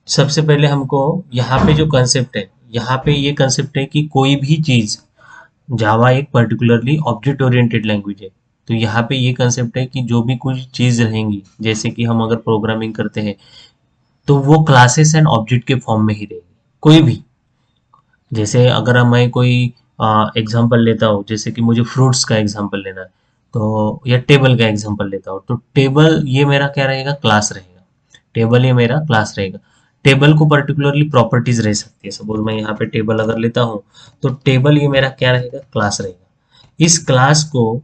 सबसे पहले हमको यहाँ पे जो कंसेप्ट है, यहाँ पे ये कंसेप्ट है कि कोई भी चीज, जावा एक पर्टिकुलरली ऑब्जेक्ट ओरिएंटेड लैंग्वेज है। तो यहाँ पे ये कंसेप्ट है कि जो भी कुछ चीज रहेंगी, जैसे कि हम अगर प्रोग्रामिंग करते हैं तो वो क्लासेस एंड ऑब्जेक्ट के फॉर्म में ही रहेगी, कोई भी। जैसे अगर मैं कोई एग्जांपल लेता हूँ, जैसे कि मुझे फ्रूट्स का एग्जांपल लेना है, तो या टेबल का एग्जांपल लेता हूँ, तो टेबल ये मेरा क्या रहेगा, क्लास रहेगा। टेबल ये मेरा क्लास रहेगा। टेबल को पर्टिकुलरली प्रॉपर्टीज रह सकती है। सपोज मैं यहाँ पे टेबल अगर लेता हूँ, तो टेबल ये मेरा क्या रहेगा, क्लास रहेगा। इस क्लास को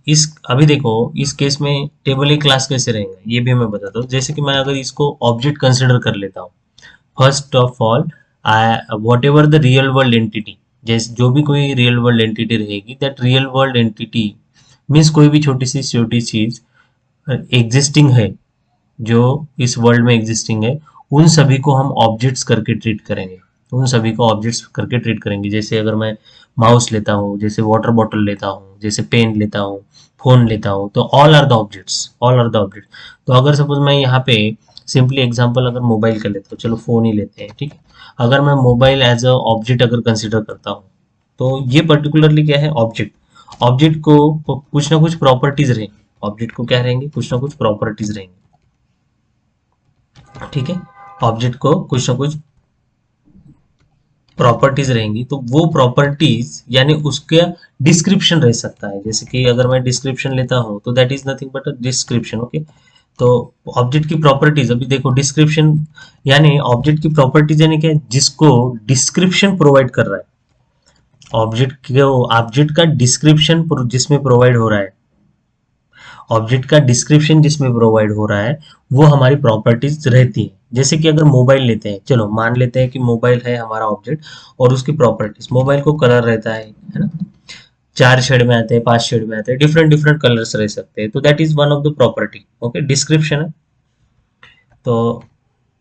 इस अभी देखो, इस केस में टेबल एक क्लास कैसे रहेगा ये भी मैं बताता हूँ। जैसे कि मैं अगर इसको ऑब्जेक्ट कंसिडर कर लेता हूँ, first of all what ever the real world entity, जैसे जो भी कोई रियल वर्ल्ड एंटिटी रहेगी, that real world entity means कोई भी छोटी चीज एग्जिस्टिंग है, जो इस वर्ल्ड में एग्जिस्टिंग है, उन सभी को हम ऑब्जेक्ट्स करके ट्रीट करेंगे। उन सभी को ऑब्जेक्ट्स करके ट्रीट करेंगे। जैसे अगर मैं माउस लेता हूँ, जैसे वाटर बॉटल लेता हूँ, जैसे पेन लेता हूँ, फोन लेता हूँ, तो all are the objects, all are the object. तो अगर सपोज मैं यहाँ पे सिंपली एग्जांपल अगर मोबाइल का लेता हूँ, चलो फोन ही लेते हैं, ठीक है। अगर मैं मोबाइल एज अ ऑब्जेक्ट अगर कंसिडर करता हूँ, तो ये पर्टिकुलरली क्या है, ऑब्जेक्ट। ऑब्जेक्ट को कुछ ना कुछ प्रॉपर्टीज रहेंगी। ऑब्जेक्ट को क्या रहेंगे, कुछ ना कुछ प्रॉपर्टीज रहेंगी, ठीक है। ऑब्जेक्ट को कुछ ना कुछ प्रॉपर्टीज रहेंगी, तो वो प्रॉपर्टीज यानी उसका डिस्क्रिप्शन रह सकता है। जैसे कि अगर मैं डिस्क्रिप्शन लेता हूँ, तो that is nothing but a description, okay. तो ऑब्जेक्ट की प्रॉपर्टीज, अभी देखो डिस्क्रिप्शन यानी ऑब्जेक्ट की प्रॉपर्टीज यानी क्या, जिसको डिस्क्रिप्शन प्रोवाइड कर रहा है। ऑब्जेक्ट का डिस्क्रिप्शन जिसमें प्रोवाइड हो रहा है, ऑब्जेक्ट का डिस्क्रिप्शन जिसमें प्रोवाइड हो रहा है, वो हमारी प्रॉपर्टीज रहती है। जैसे कि अगर मोबाइल लेते हैं, चलो मान लेते हैं कि मोबाइल है हमारा ऑब्जेक्ट, और उसकी प्रॉपर्टीज, मोबाइल को कलर रहता है ना, 4 शेड में आते हैं, 5 शेड में आते हैं, डिफरेंट डिफरेंट कलर्स रह सकते हैं, तो that is one of the property, okay, description है। तो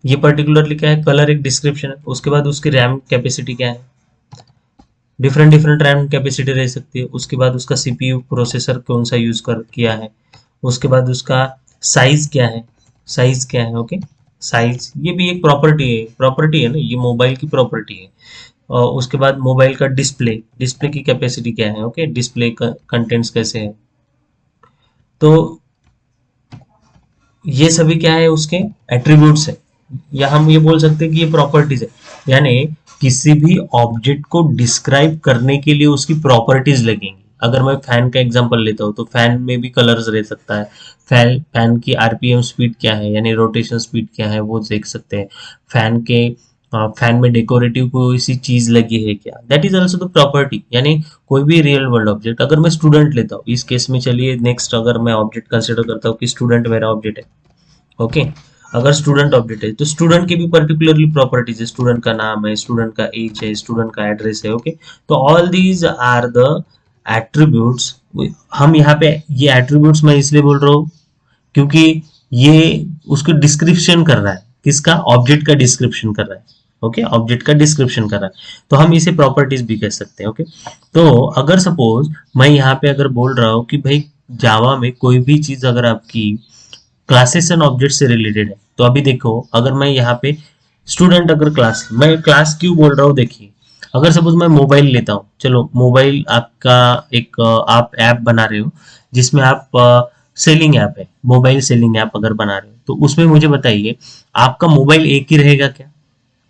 ये पर्टिकुलरली क्या है, कलर एक डिस्क्रिप्शन है। उसके बाद उसकी रैम कैपेसिटी क्या है, डिफरेंट डिफरेंट रैम कैपेसिटी रह सकती है। उसके बाद उसका सीपीयू प्रोसेसर कौन सा यूज कर किया है। उसके बाद उसका साइज क्या है, साइज क्या है, ओके। साइज ये भी एक प्रॉपर्टी है ना, ये मोबाइल की प्रॉपर्टी है। और उसके बाद मोबाइल का डिस्प्ले, डिस्प्ले की कैपेसिटी क्या है, ओके, डिस्प्ले कंटेंट्स कैसे है। तो ये सभी क्या है, उसके एट्रीब्यूट्स है, या हम ये बोल सकते हैं कि ये प्रॉपर्टीज है। यानी किसी भी ऑब्जेक्ट को डिस्क्राइब करने के लिए उसकी प्रॉपर्टीज लगेंगी। अगर मैं फैन का एग्जांपल लेता हूँ, तो फैन में भी कलर्स रह सकता है। फैन की आरपीएम स्पीड क्या है, यानी रोटेशन स्पीड क्या है, वो देख सकते हैं। फैन के फैन में डेकोरेटिव कोई सी चीज लगी है क्या, that is also the property. यानी कोई भी रियल वर्ल्ड ऑब्जेक्ट, अगर मैं स्टूडेंट लेता हूँ इस केस में, चलिए नेक्स्ट अगर मैं ऑब्जेक्ट कंसिडर करता हूँ कि स्टूडेंट मेरा ऑब्जेक्ट है, ओके। अगर स्टूडेंट ऑब्जेक्ट है, तो स्टूडेंट की भी पर्टिकुलरली प्रॉपर्टीज है। स्टूडेंट का नाम है, स्टूडेंट का एज है, स्टूडेंट का एड्रेस है, ओके। तो all these are the attributes. हम यहाँ पे ये एट्रीब्यूट्स मैं इसलिए बोल रहा हूँ क्योंकि ये उसको डिस्क्रिप्शन कर रहा है, किसका, ऑब्जेक्ट का डिस्क्रिप्शन कर रहा है, ओके, ऑब्जेक्ट का डिस्क्रिप्शन कर रहा है। तो हम इसे प्रॉपर्टीज भी कह सकते हैं, ओके। तो अगर सपोज मैं यहाँ पे अगर बोल रहा हूँ कि भाई जावा में कोई भी चीज अगर आपकी क्लासेस एंड ऑब्जेक्ट से रिलेटेड है, तो अभी देखो अगर मैं यहाँ पे स्टूडेंट, अगर क्लास, मैं क्लास क्यों बोल रहा हूँ, देखिए अगर सपोज मैं मोबाइल लेता हूँ, चलो मोबाइल आपका एक आप ऐप बना रहे हो, जिसमें आप सेलिंग ऐप है, मोबाइल सेलिंग ऐप अगर बना रहे हो, तो उसमें मुझे बताइए आपका मोबाइल एक ही रहेगा क्या,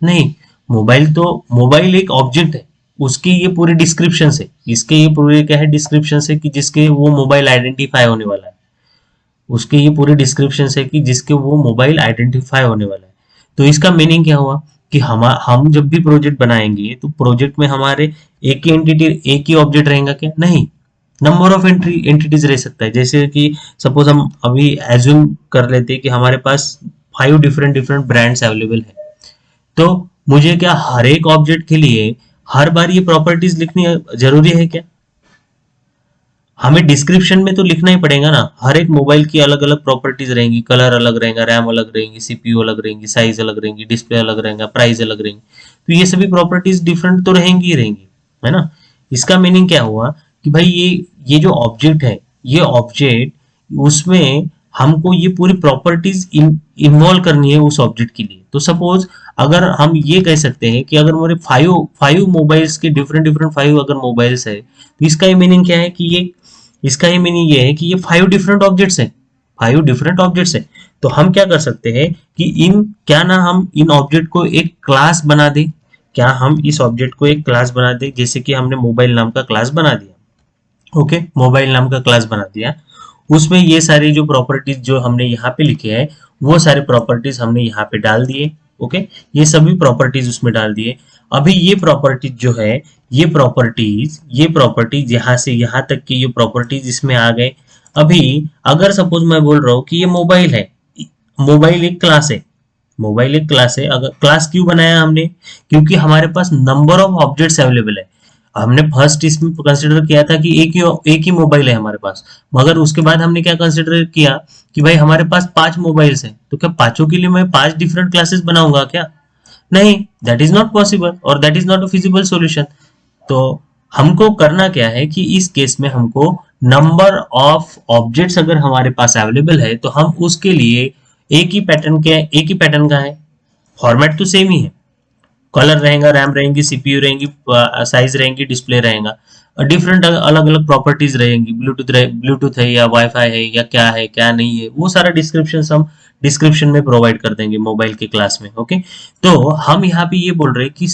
नहीं। मोबाइल एक ऑब्जेक्ट है, उसकी ये पूरे डिस्क्रिप्शन से, इसके ये पूरे क्या है, डिस्क्रिप्शन से कि जिसके वो मोबाइल आइडेंटिफाई होने वाला है। उसके ये पूरे डिस्क्रिप्शन है कि जिसके वो मोबाइल आइडेंटिफाई होने वाला है। तो इसका मीनिंग क्या हुआ कि हम जब भी प्रोजेक्ट बनाएंगे, तो प्रोजेक्ट में हमारे एक ही एंटिटी, एक ही ऑब्जेक्ट रहेगा क्या, नहीं। नंबर ऑफ एंटिटीज रह सकता है। जैसे कि सपोज हम अभी एज्यूम कर लेते हैं कि हमारे पास 5 डिफरेंट डिफरेंट ब्रांड्स अवेलेबल है, तो मुझे क्या हर एक ऑब्जेक्ट के लिए हर बार ये प्रॉपर्टीज लिखनी जरूरी है क्या, हमें डिस्क्रिप्शन में तो लिखना ही पड़ेगा ना। हर एक मोबाइल की अलग अलग प्रॉपर्टीज रहेंगी, कलर अलग रहेगा, रैम अलग रहेंगी, सीपीयू अलग रहेंगी, साइज अलग रहेंगी, डिस्प्ले अलग रहेगा, प्राइस अलग रहेंगी। तो ये सभी प्रॉपर्टीज डिफरेंट तो रहेंगी ही रहेंगी, है ना। इसका मीनिंग क्या हुआ कि भाई ये जो ऑब्जेक्ट है, ये ऑब्जेक्ट उसमें हमको ये पूरी प्रॉपर्टीज इन्वॉल्व करनी है उस ऑब्जेक्ट के लिए। तो सपोज अगर हम ये कह सकते हैं कि अगर मेरे फाइव मोबाइल्स के डिफरेंट डिफरेंट फाइव अगर मोबाइल्स है, तो इसका ये मीनिंग क्या है कि ये इसका ये मीनिंग ये है कि ये फाइव डिफरेंट ऑब्जेक्ट्स है, फाइव डिफरेंट ऑब्जेक्ट्स है। तो हम क्या कर सकते हैं कि इन क्या ना हम इन ऑब्जेक्ट को एक क्लास बना दें, क्या हम इस ऑब्जेक्ट को एक क्लास बना दें, जैसे कि हमने मोबाइल नाम का क्लास बना दिया। ओके, मोबाइल नाम का क्लास बना दिया, उसमें ये सारी जो प्रॉपर्टीज जो हमने यहाँ पे लिखे हैं वो सारे प्रॉपर्टीज हमने यहाँ पे डाल दिए। ओके, ये सभी प्रॉपर्टीज उसमें डाल दिए। अभी ये प्रॉपर्टीज जो है, ये प्रॉपर्टीज यहाँ से यहाँ तक की ये प्रॉपर्टीज इसमें आ गए। अभी अगर सपोज मैं बोल रहा हूँ कि ये मोबाइल है, मोबाइल एक क्लास है, मोबाइल एक क्लास है। अगर क्लास क्यों बनाया हमने, क्योंकि हमारे पास नंबर ऑफ ऑब्जेक्ट्स अवेलेबल है। हमने फर्स्ट इसमें कंसिडर किया था कि एक ही मोबाइल है हमारे पास, मगर उसके बाद हमने क्या कंसिडर किया कि भाई हमारे पास 5 मोबाइल्स हैं, तो क्या पांचों के लिए मैं 5 डिफरेंट क्लासेस बनाऊंगा क्या? नहीं, दैट इज नॉट पॉसिबल और that is not a feasible solution. तो हमको करना क्या है कि इस केस में हमको नंबर ऑफ ऑब्जेक्ट्स अगर हमारे पास अवेलेबल है तो हम उसके लिए एक ही पैटर्न का है, फॉर्मेट तो सेम ही है, कलर रहेगा, रैम रहेंगी, सीपीयू रहेंगी, साइज रहेंगी, डिस्प्ले रहेगा, डिफरेंट अलग अलग प्रॉपर्टीज रहेंगी, ब्लूटूथ है या वाईफाई है या क्या नहीं है, वो सारा डिस्क्रिप्शन हम डिस्क्रिप्शन में प्रोवाइड कर देंगे मोबाइल के क्लास में। ओके, तो हम यहाँ पे ये बोल रहे हैं कि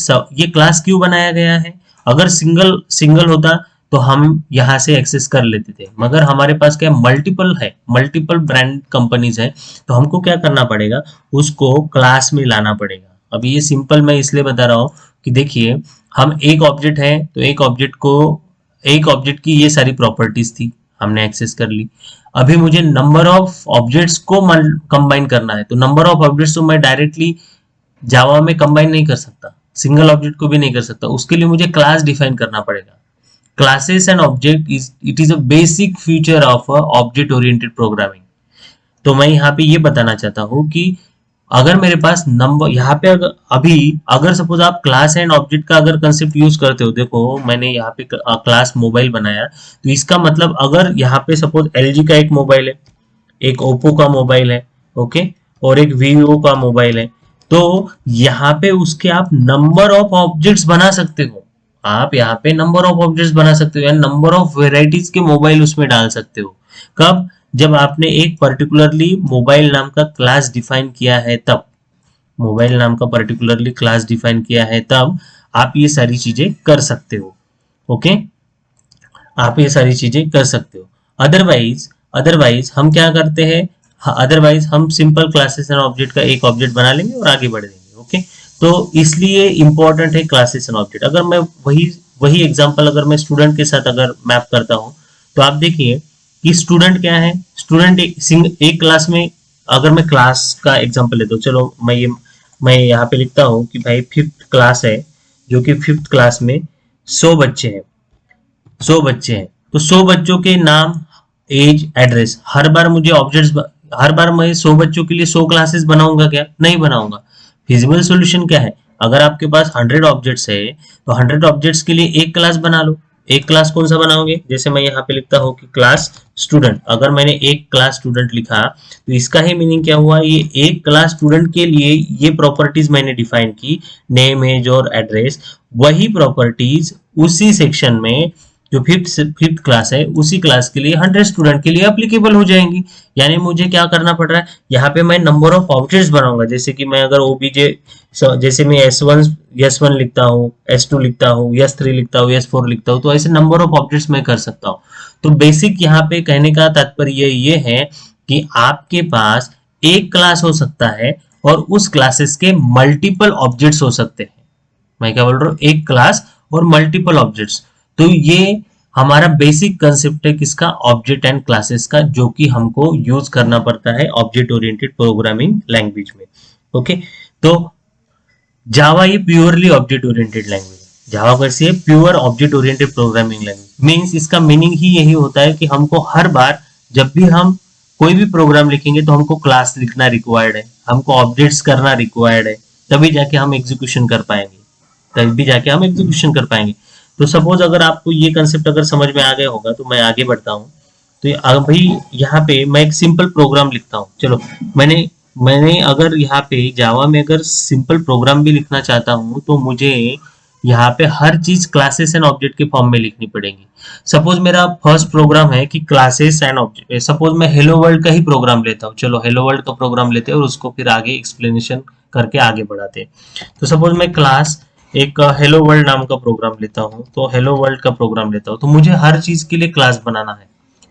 ये क्लास क्यों बनाया गया है। अगर सिंगल सिंगल होता तो हम यहाँ से एक्सेस कर लेते थे, मगर हमारे पास क्या मल्टीपल है, मल्टीपल ब्रांड कंपनीज है, तो हमको क्या करना पड़ेगा, उसको क्लास में लाना पड़ेगा। अभी ये सिंपल मैं इसलिए बता रहा हूँ कि देखिए हम एक ऑब्जेक्ट है तो एक ऑब्जेक्ट की ये सारी प्रॉपर्टीज थी, हमने एक्सेस कर ली। अभी मुझे नंबर ऑफ ऑब्जेक्ट्स को कंबाइन करना है, तो नंबर ऑफ ऑब्जेक्ट्स तो मैं डायरेक्टली जावा में कंबाइन नहीं कर सकता, सिंगल ऑब्जेक्ट को भी नहीं कर सकता, उसके लिए मुझे क्लास डिफाइन करना पड़ेगा। Classes and object it is a basic feature of object oriented programming. तो मैं यहाँ पे ये बताना चाहता हूँ कि अगर मेरे पास नंबर यहाँ पे अगर सपोज आप क्लास एंड ऑब्जेक्ट का अगर कंसेप्ट यूज करते हो, देखो मैंने यहाँ पे क्लास मोबाइल बनाया, तो इसका मतलब अगर यहाँ पे सपोज एलजी का एक मोबाइल है, एक ओप्पो का मोबाइल है, ओके, और एक वीवो का मोबाइल है, तो यहाँ पे उसके आप नंबर ऑफ ऑब्जेक्ट्स बना सकते हो, आप यहाँ पे नंबर ऑफ ऑब्जेक्ट्स बना सकते हो या नंबर ऑफ वेराइटीज के मोबाइल उसमें डाल सकते हो। कब? जब आपने एक पर्टिकुलरली मोबाइल नाम का क्लास डिफाइन किया है तब, मोबाइल नाम का पर्टिकुलरली क्लास डिफाइन किया है तब आप ये सारी चीजें कर सकते हो। ओके, आप ये सारी चीजें कर सकते हो। अदरवाइज अदरवाइज हम क्या करते हैं, अदरवाइज हम सिंपल क्लासेस एंड ऑब्जेक्ट का एक ऑब्जेक्ट बना लेंगे और आगे बढ़ देंगे। ओके, तो इसलिए इंपॉर्टेंट है क्लासेस एंड ऑब्जेक्ट। अगर मैं वही एग्जांपल अगर मैं स्टूडेंट के साथ अगर मैप करता हूं, तो आप देखिए कि स्टूडेंट क्या है, स्टूडेंट एक क्लास में, अगर मैं क्लास का एग्जांपल लेता हूँ, चलो मैं यहाँ पे लिखता हूँ कि भाई 5th क्लास है, जो कि 5th क्लास में 100 बच्चे हैं, 100 बच्चे हैं, तो 100 बच्चों के नाम, एज, एड्रेस, हर बार मैं 100 बच्चों के लिए 100 क्लासेस बनाऊंगा क्या? नहीं बनाऊंगा। फिजिबल सॉल्यूशन क्या है, अगर आपके पास 100 ऑब्जेक्ट्स है तो 100 ऑब्जेक्ट्स के लिए एक क्लास बना लो। एक क्लास कौन सा बनाओगे, जैसे मैं यहाँ पे लिखता हूँ कि क्लास स्टूडेंट, अगर मैंने एक क्लास स्टूडेंट लिखा तो इसका ही मीनिंग क्या हुआ, ये एक क्लास स्टूडेंट के लिए ये प्रॉपर्टीज मैंने डिफाइन की, नेम, एज और एड्रेस, वही प्रॉपर्टीज उसी सेक्शन में जो फिफ्थ क्लास है उसी क्लास के लिए 100 स्टूडेंट के लिए एप्लीकेबल हो जाएंगी। यानी मुझे क्या करना पड़ रहा है, यहाँ पे मैं नंबर ऑफ ऑब्जेक्ट्स बनाऊंगा, जैसे कि मैं अगर ओबीजे, जैसे मैं S1 लिखता हूँ, S2 लिखता हूँ, S3 लिखता हूँ, S4 लिखता हूँ, तो ऐसे नंबर ऑफ ऑब्जेक्ट्स मैं कर सकता हूँ। तो बेसिक यहाँ पे कहने का तात्पर्य ये है कि आपके पास एक क्लास हो सकता है और उस क्लासेस के मल्टीपल ऑब्जेक्ट्स हो सकते हैं। मैं क्या बोल रहा हूँ, एक क्लास और मल्टीपल ऑब्जेक्ट्स। तो ये हमारा बेसिक कंसेप्ट है किसका, ऑब्जेक्ट एंड क्लासेस का, जो कि हमको यूज करना पड़ता है ऑब्जेक्ट ओरिएंटेड प्रोग्रामिंग लैंग्वेज में। ओके, तो जावा ये प्योरली ऑब्जेक्ट ओरिएंटेड लैंग्वेज है। जावा कैसी है, pure object oriented programming language. Means इसका मीनिंग ही यही होता है कि हमको हर बार जब भी हम कोई भी प्रोग्राम लिखेंगे तो हमको क्लास लिखना रिक्वायर्ड है, हमको ऑब्जेक्ट्स करना रिक्वायर्ड है, तभी जाके हम एग्जीक्यूशन कर पाएंगे। तो सपोज अगर आपको ये कंसेप्ट अगर समझ में आ गया होगा तो मैं आगे बढ़ता हूँ। तो अभी यहाँ पे मैं एक सिंपल प्रोग्राम लिखता हूँ। चलो, मैंने मैंने अगर यहाँ पे जावा में अगर सिंपल प्रोग्राम भी लिखना चाहता हूँ तो मुझे यहाँ पे हर चीज क्लासेस एंड ऑब्जेक्ट के फॉर्म में लिखनी पड़ेगी। सपोज मेरा फर्स्ट प्रोग्राम है कि क्लासेस एंड ऑब्जेक्ट, सपोज मैं हेलो वर्ल्ड का ही प्रोग्राम लेता हूँ, चलो हेलो वर्ल्ड का प्रोग्राम लेते हैं और उसको फिर आगे एक्सप्लेनेशन करके आगे बढ़ाते हैं। तो सपोज मैं क्लास एक हेलो वर्ल्ड नाम का प्रोग्राम लेता हूँ, तो हेलो वर्ल्ड का प्रोग्राम लेता हूँ, तो मुझे हर चीज के लिए क्लास बनाना है।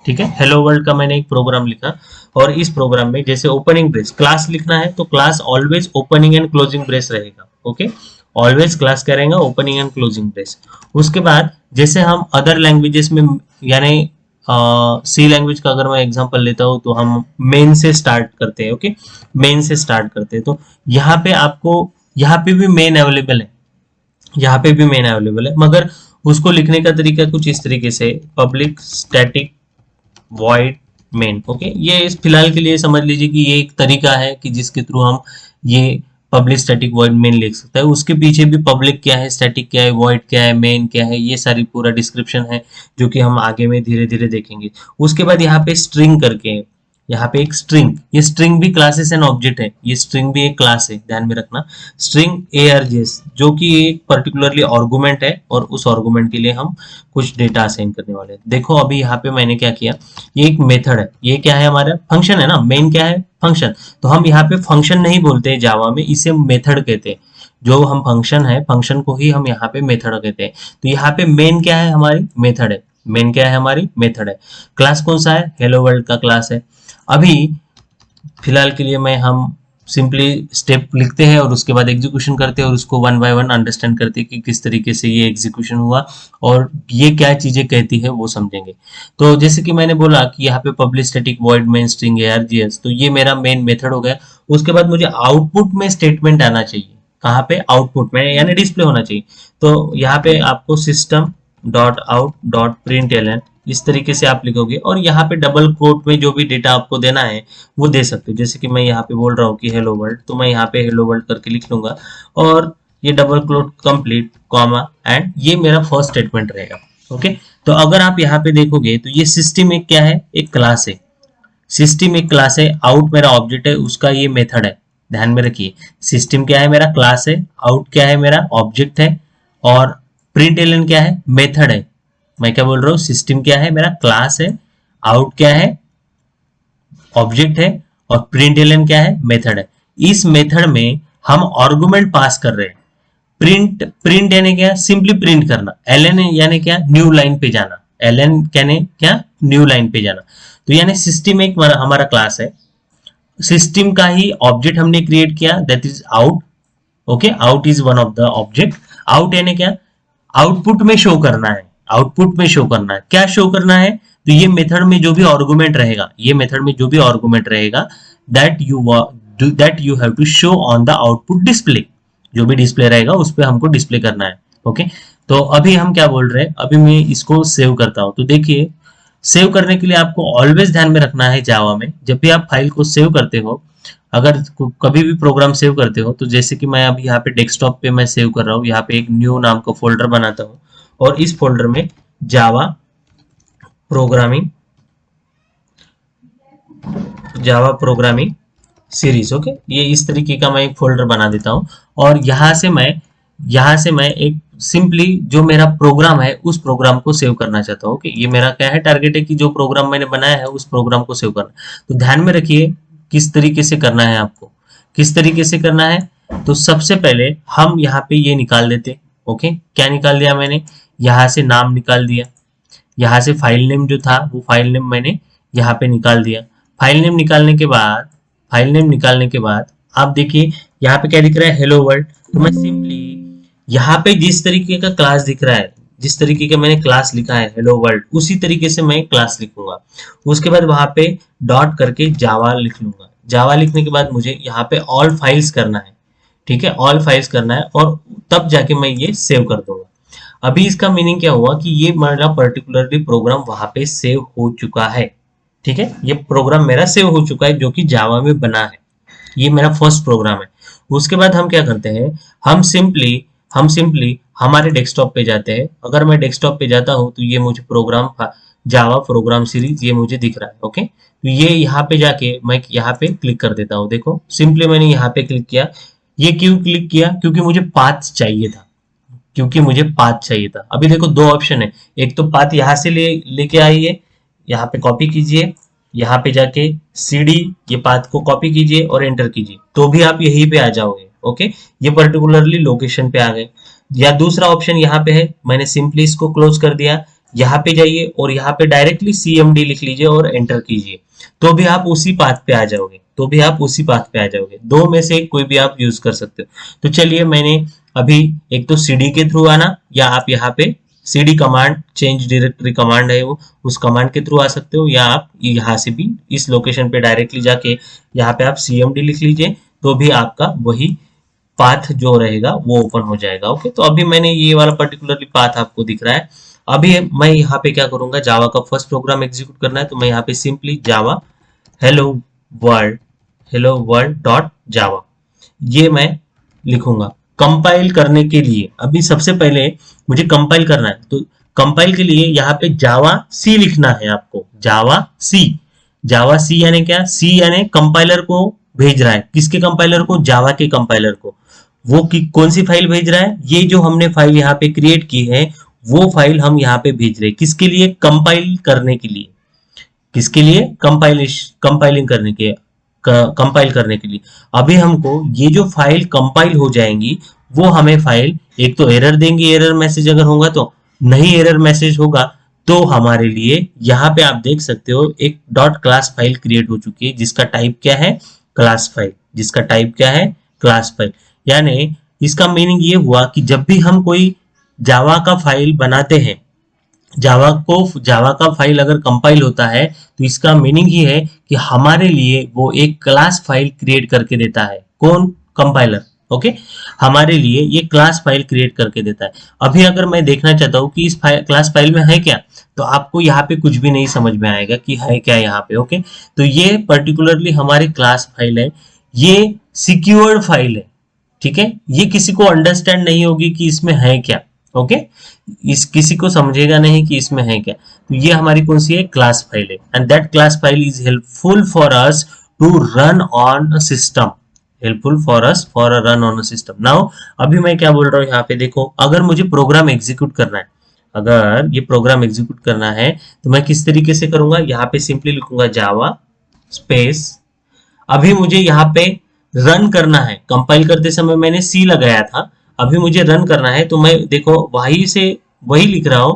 ठीक है, हेलो वर्ल्ड का मैंने एक प्रोग्राम लिखा और इस प्रोग्राम में जैसे ओपनिंग ब्रेस क्लास लिखना है तो class always opening and closing brace रहेगा। ओके, ऑलवेज क्लास क्या रहेगा, ओपनिंग एंड क्लोजिंग ब्रेस। उसके बाद जैसे हम अदर लैंग्वेजेस में, यानी सी लैंग्वेज का अगर मैं एग्जांपल लेता हूँ तो हम मेन से स्टार्ट करते हैं। ओके, मेन से स्टार्ट करते हैं, तो यहाँ पे आपको यहाँ पे भी मेन अवेलेबल है, यहाँ पे भी मेन अवेलेबल है, मगर उसको लिखने का तरीका कुछ इस तरीके से, public static void main. Okay, ये इस फिलहाल के लिए समझ लीजिए कि ये एक तरीका है कि जिसके थ्रू हम ये पब्लिक स्टैटिक वॉइड मेन लिख सकते हैं। उसके पीछे भी पब्लिक क्या है, स्टैटिक क्या है, वॉइड क्या है, मेन क्या है, ये सारी पूरा डिस्क्रिप्शन है जो कि हम आगे में धीरे धीरे देखेंगे। उसके बाद यहाँ पे स्ट्रिंग करके, यहाँ पे एक स्ट्रिंग, ये स्ट्रिंग भी क्लासेस एंड ऑब्जेक्ट है, ये स्ट्रिंग भी एक क्लास है, ध्यान में रखना। स्ट्रिंग args जो कि एक पर्टिकुलरली आर्गुमेंट है और उस आर्गुमेंट के लिए हम कुछ डेटा असाइन करने वाले हैं। देखो अभी यहाँ पे मैंने क्या किया, ये एक मेथड है, ये क्या है, हमारा फंक्शन है ना, मेन क्या है, फंक्शन। तो हम यहाँ पे फंक्शन नहीं बोलते हैं जावा में, इसे मेथड कहते हैं। जो हम फंक्शन है, फंक्शन को ही हम यहाँ पे मेथड कहते हैं। तो यहाँ पे मेन क्या है, हमारी मेथड है, मेन क्या है, हमारी मेथड है। क्लास कौन सा है, हेलो वर्ल्ड का क्लास है। अभी फिलहाल के लिए मैं हम सिंपली स्टेप लिखते हैं और उसके बाद एग्जीक्यूशन करते हैं और उसको वन बाय वन अंडरस्टैंड करते हैं कि किस तरीके से ये एग्जीक्यूशन हुआ और ये क्या चीजें कहती है वो समझेंगे। तो जैसे कि मैंने बोला कि यहाँ पे public static void main string args, तो ये मेरा मेन मेथड हो गया। उसके बाद मुझे आउटपुट में स्टेटमेंट आना चाहिए, कहाँ पे, आउटपुट में, यानी डिस्प्ले होना चाहिए। तो यहाँ पे आपको system dot out dot print L N इस तरीके से आप लिखोगे और यहाँ पे डबल कोट में जो भी डेटा आपको देना है वो दे सकते हो। जैसे कि मैं यहाँ पे बोल रहा हूँ कि हेलो वर्ल्ड, तो मैं यहाँ पे हेलो वर्ल्ड करके लिख लूंगा और ये double quote complete comma and ये मेरा फर्स्ट स्टेटमेंट रहेगा। ओके, तो अगर आप यहाँ पे देखोगे तो ये सिस्टम एक क्या है, एक क्लास है, सिस्टम एक क्लास है, आउट मेरा ऑब्जेक्ट है, उसका ये मेथड है। ध्यान में रखिए, सिस्टम क्या है, मेरा क्लास है, आउट क्या है, मेरा ऑब्जेक्ट है, और प्रिंट एलन क्या है, मेथड है। मैं क्या बोल रहा हूँ, सिस्टम क्या है, मेरा क्लास है, आउट क्या है, ऑब्जेक्ट है, और प्रिंट एलन क्या है, मेथड है। इस मेथड में हम आर्गुमेंट पास कर रहे हैं। प्रिंट, प्रिंट यानी क्या, सिंपली प्रिंट करना। एलन यानी क्या, न्यू लाइन पे जाना। एलन यानी क्या, न्यू लाइन पे जाना। तो यानी सिस्टम एक हमारा क्लास है, सिस्टम का ही ऑब्जेक्ट हमने क्रिएट किया, that is out. Okay, out is one of the object. Out यानी क्या, आउटपुट में शो करना है, आउटपुट में शो करना है, क्या शो करना है, तो ये मेथड में जो भी आर्गुमेंट रहेगा, ये मेथड में जो भी आर्गुमेंट रहेगा, that you have to show on the output display. जो भी डिस्प्ले रहेगा उस पर हमको डिस्प्ले करना है। ओके, तो अभी हम क्या बोल रहे हैं, अभी मैं इसको सेव करता हूं। तो देखिए, सेव करने के लिए आपको ऑलवेज ध्यान में रखना है, जावा में जब भी आप फाइल को सेव करते हो, अगर कभी भी प्रोग्राम सेव करते हो, तो जैसे कि मैं अभी यहाँ पे डेस्कटॉप पे मैं सेव कर रहा हूँ, यहाँ पे एक न्यू नाम का फोल्डर बनाता हूँ और इस फोल्डर में Java programming, Java programming series. Okay, ये इस तरीके का मैं एक फोल्डर बना देता हूँ और यहाँ से मैं एक सिंपली जो मेरा प्रोग्राम है उस प्रोग्राम को सेव करना चाहता हूँ। ओके, ये मेरा क्या है, टारगेट है कि जो प्रोग्राम मैंने बनाया है उस प्रोग्राम को सेव करना। तो ध्यान में रखिए किस तरीके से करना है आपको, किस तरीके से करना है। तो सबसे पहले हम यहाँ पे ये निकाल देते। ओके, क्या निकाल दिया मैंने, यहाँ से नाम निकाल दिया, यहाँ से फाइल नेम जो था वो फाइल नेम मैंने यहाँ पे निकाल दिया। फाइल नेम निकालने के बाद, फाइल नेम निकालने के बाद आप देखिए यहाँ पे क्या दिख रहा है, हेलो वर्ल्ड। तो मैं सिंपली यहाँ पे जिस तरीके का क्लास दिख रहा है, जिस तरीके का मैंने क्लास लिखा है हेलो वर्ल्ड, उसी तरीके से मैं क्लास लिखूंगा। उसके बाद वहां पे डॉट करके जावा लिख लूंगा। जावा लिखने के बाद मुझे यहाँ पे ऑल फाइल्स करना है। ठीक है, ऑल फाइल्स करना है और तब जाके मैं ये सेव कर दूंगा। अभी इसका मीनिंग क्या हुआ कि ये मेरा पर्टिकुलरली प्रोग्राम वहां पे सेव हो चुका है। ठीक है, ये प्रोग्राम मेरा सेव हो चुका है जो कि जावा में बना है। ये मेरा फर्स्ट प्रोग्राम है। उसके बाद हम क्या करते हैं, हम सिंपली हमारे डेस्कटॉप पे जाते हैं। अगर मैं डेस्कटॉप पे जाता हूँ तो ये मुझे प्रोग्राम जावा प्रोग्राम सीरीज ये मुझे दिख रहा है। ओके, तो ये यहाँ पे जाके मैं यहाँ पे क्लिक कर देता हूँ। देखो सिंपली मैंने यहाँ पे क्लिक किया। ये क्यों क्लिक किया? क्योंकि मुझे पाथ चाहिए था, क्योंकि मुझे पाथ चाहिए था। अभी देखो दो ऑप्शन है, एक तो पाथ यहाँ से लेके आइए, यहाँ पे कॉपी कीजिए, यहाँ पे जाके सीडी ये पाथ को कॉपी कीजिए और एंटर कीजिए, तो भी आप यहीं पे आ जाओगे। ओके, ये पर्टिकुलरली लोकेशन पे आ गए। या दूसरा ऑप्शन यहाँ पे है, मैंने सिंपली इसको क्लोज कर दिया, यहाँ पे जाइए और यहाँ पे डायरेक्टली CMD लिख लीजिए और एंटर कीजिए, तो भी आप उसी पाथ पे आ जाओगे, तो भी आप उसी पाथ पे आ जाओगे। दो में से कोई भी आप यूज कर सकते हो। तो चलिए मैंने अभी एक तो सीडी के थ्रू आना, या आप यहाँ पे CD command, change directory command है वो, उस कमांड के थ्रू आ सकते हो, या आप यहाँ से भी इस लोकेशन पे डायरेक्टली जाके यहाँ पे आप CMD लिख लीजिए, तो भी आपका वही पाथ जो रहेगा वो ओपन हो जाएगा। ओके, तो अभी मैंने ये वाला पर्टिकुलरली पाथ आपको दिख रहा है। अभी मैं यहाँ पे क्या करूंगा, जावा का फर्स्ट प्रोग्राम एग्जीक्यूट करना है, तो मैं यहाँ पे सिंपली जावा हेलो वर्ल्ड डॉट जावा ये मैं लिखूंगा कंपाइल करने के लिए। अभी सबसे पहले मुझे कंपाइल करना है, तो कंपाइल के लिए यहाँ पे जावा सी लिखना है आपको। जावा सी यानी क्या? सी यानी कंपाइलर को भेज रहा है। किसके कंपाइलर को? जावा के कंपाइलर को। वो कौन सी फाइल भेज रहा है? ये जो हमने फाइल यहाँ पे क्रिएट की है वो फाइल हम यहाँ पे भेज रहे हैं। किसके लिए? कंपाइल करने के लिए। किसके लिए? कंपाइलिंग करने के, कंपाइल करने के लिए। अभी हमको ये जो फाइल कंपाइल हो जाएंगी वो हमें फाइल एक तो एरर देंगी, एरर मैसेज अगर होगा तो, नहीं एरर मैसेज होगा तो हमारे लिए यहाँ पे आप देख सकते हो एक डॉट क्लास फाइल क्रिएट हो चुकी है, जिसका टाइप क्या है? Class file. जिसका टाइप क्या है? Class file. यानी इसका मीनिंग ये हुआ कि जब भी हम कोई जावा का फाइल बनाते हैं, जावा का फाइल अगर कंपाइल होता है तो इसका मीनिंग ही है कि हमारे लिए वो एक क्लास फाइल क्रिएट करके देता है। कौन? कंपाइलर। ओके, हमारे लिए ये क्लास फाइल क्रिएट करके देता है। अभी अगर मैं देखना चाहता हूँ कि इस क्लास फाइल में है क्या, तो आपको यहाँ पे कुछ भी नहीं समझ में आएगा कि है क्या यहाँ पे। ओके, तो ये पर्टिकुलरली हमारी क्लास फाइल है, ये सिक्योर्ड फाइल है। ठीक है, ये किसी को अंडरस्टैंड नहीं होगी कि इसमें है क्या। ओके, इस किसी को समझेगा नहीं कि इसमें है क्या। तो ये हमारी कौन सी है? क्लास फाइल है। And that class file is helpful for us to run on a system. Helpful for us for a run on a system. Now अभी मैं क्या बोल रहा हूँ यहाँ पे देखो, अगर मुझे प्रोग्राम एग्जीक्यूट करना है, अगर ये प्रोग्राम एग्जीक्यूट करना है तो मैं किस तरीके से करूंगा? यहाँ पे सिंपली लिखूंगा जावा स्पेस, अभी मुझे यहाँ पे रन करना है। कंपाइल करते समय मैंने सी लगाया था, अभी मुझे रन करना है तो मैं देखो वही लिख रहा हूं।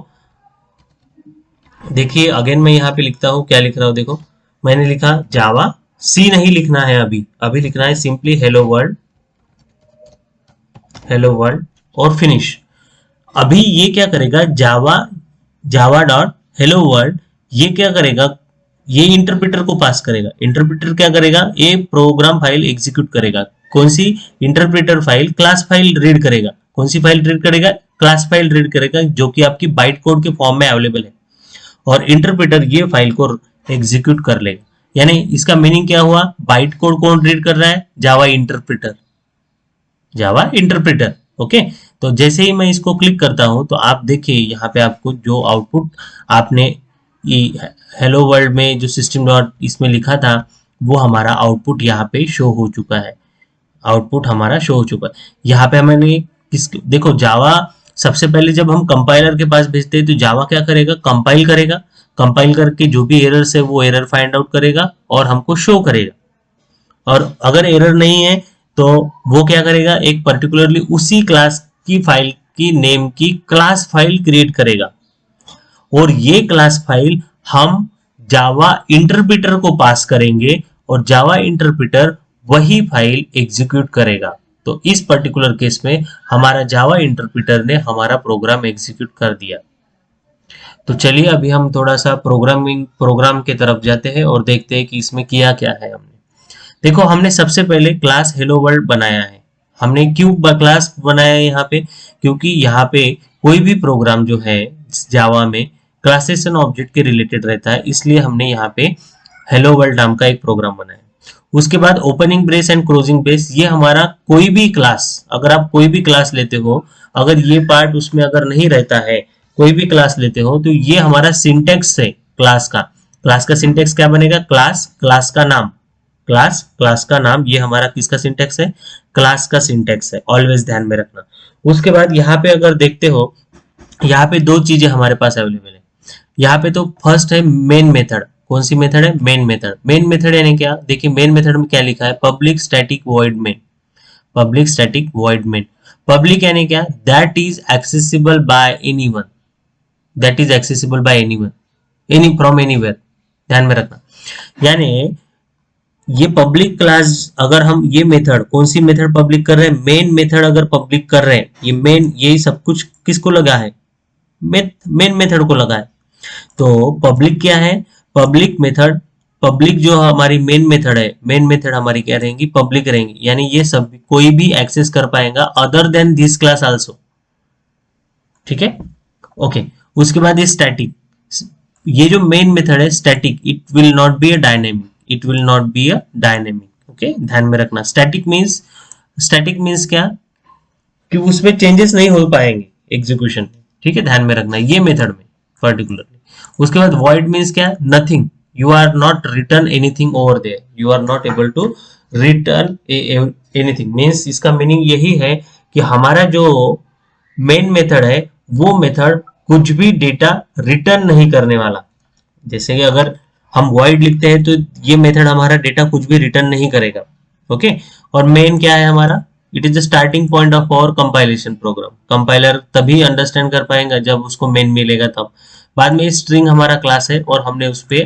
देखिए अगेन मैं यहाँ पे लिखता हूँ, क्या लिख रहा हूँ देखो, मैंने लिखा जावा सी नहीं लिखना है, अभी लिखना है सिंपली हेलो वर्ल्ड और फिनिश। अभी ये क्या करेगा? जावा डॉट हेलो वर्ल्ड ये क्या करेगा? ये इंटरप्रेटर को पास करेगा। इंटरप्रेटर क्या करेगा? ये प्रोग्राम फाइल एग्जीक्यूट करेगा। कौन सी? Interpreter file class file read करेगा। कौन सी फाइल रीड करेगा? क्लास फाइल रीड करेगा, जो कि आपकी बाइट कोड के फॉर्म में अवेलेबल है, और इंटरप्रेटर ये फाइल को एग्जीक्यूट कर लेगा। यानी इसका मीनिंग क्या हुआ? बाइट कोड कौन रीड कर रहा है? जावा इंटरप्रेटर। ओके, तो जैसे ही मैं इसको क्लिक करता हूं तो आप देखिए यहाँ पे आपको जो आउटपुट आपने हेलो वर्ल्ड में जो सिस्टम डॉट इसमें लिखा था वो हमारा आउटपुट यहाँ पे शो हो चुका है। आउटपुट हमारा शो हो चुका है। यहाँ पे हमने देखो जावा सबसे पहले जब हम कंपाइलर के पास भेजते हैं तो जावा क्या करेगा? कंपाइल करेगा। कंपाइल करके जो भी एरर्स है वो एरर फाइंड आउट करेगा और हमको शो करेगा। और अगर एरर नहीं है तो वो क्या करेगा? एक पर्टिकुलरली उसी क्लास की फाइल की नेम की क्लास फाइल क्रिएट करेगा, और ये क्लास फाइल हम जावा इंटरप्रेटर को पास करेंगे और जावा इंटरप्रेटर वही फाइल एग्जीक्यूट करेगा। तो इस पर्टिकुलर केस में हमारा जावा इंटरप्रेटर ने हमारा प्रोग्राम एग्जीक्यूट कर दिया। तो चलिए अभी हम थोड़ा सा प्रोग्राम के तरफ जाते हैं और देखते हैं कि इसमें किया क्या है हमने। देखो हमने सबसे पहले क्लास हेलो वर्ल्ड बनाया है। हमने क्यों क्लास बनाया है यहाँ पे? क्योंकि यहाँ पे कोई भी प्रोग्राम जो है जावा में क्लासेस एंड ऑब्जेक्ट के रिलेटेड रहता है, इसलिए हमने यहाँ पे हेलो वर्ल्ड नाम का एक प्रोग्राम बनाया। उसके बाद opening brace and closing brace, ये हमारा कोई भी क्लास, अगर आप कोई भी क्लास लेते हो, अगर ये पार्ट उसमें अगर नहीं रहता है, कोई भी क्लास लेते हो तो ये हमारा सिंटेक्स है। क्लास का सिंटेक्स क्या बनेगा, क्लास का नाम, क्लास का नाम, ये हमारा किसका सिंटेक्स है, क्लास का सिंटेक्स है, ऑलवेज ध्यान में रखना। उसके बाद यहाँ पे अगर देखते हो, यहाँ पे दो चीजें हमारे पास अवेलेबल है। यहाँ पे तो फर्स्ट है मेन मेथड, कौन सी मेथड है, मेन मेथड। मेन मेथड यानी क्या, देखिए मेन मेथड में क्या लिखा है, public static void main, public static void main. Public यानी क्या, that is accessible bye anyone, that is accessible bye anyone, any from anywhere, ध्यान में रखना। यानी ये पब्लिक क्लास, अगर हम ये मेथड, कौन सी मेथड पब्लिक कर रहे हैं, मेन मेथड अगर पब्लिक कर रहे हैं, ये मेन, यही सब कुछ किसको लगा है, मेन मेथड को लगा है। तो पब्लिक क्या है, पब्लिक मेथड, पब्लिक जो हमारी मेन मेथड है, मेन मेथड हमारी क्या रहेंगी, पब्लिक रहेंगी, यानी ये सब कोई भी एक्सेस कर पाएगा other than this class also, ठीक है, ओके। उसके बाद ये स्टैटिक, ये जो मेन मेथड है static, it will not be a dynamic, it will not be a dynamic, okay, ध्यान में रखना। स्टैटिक मीन्स क्या, कि उसमें चेंजेस नहीं हो पाएंगे एग्जीक्यूशन में, ठीक है, ध्यान में रखना ये मेथड में पर्टिकुलरली। उसके बाद void मीन्स क्या, nothing, you are not return anything over there, you are not able to return anything, means इसका मीनिंग यही है कि हमारा जो मेन मेथड है वो मेथड कुछ भी डेटा रिटर्न नहीं करने वाला। जैसे कि अगर हम void लिखते हैं तो ये मेथड हमारा डेटा कुछ भी रिटर्न नहीं करेगा, ओके। और मेन क्या है हमारा, it is the starting point of our compilation program, compiler तभी अंडरस्टैंड कर पाएगा जब उसको मेन मिलेगा तब। बाद में स्ट्रिंग हमारा क्लास है और हमने उस पे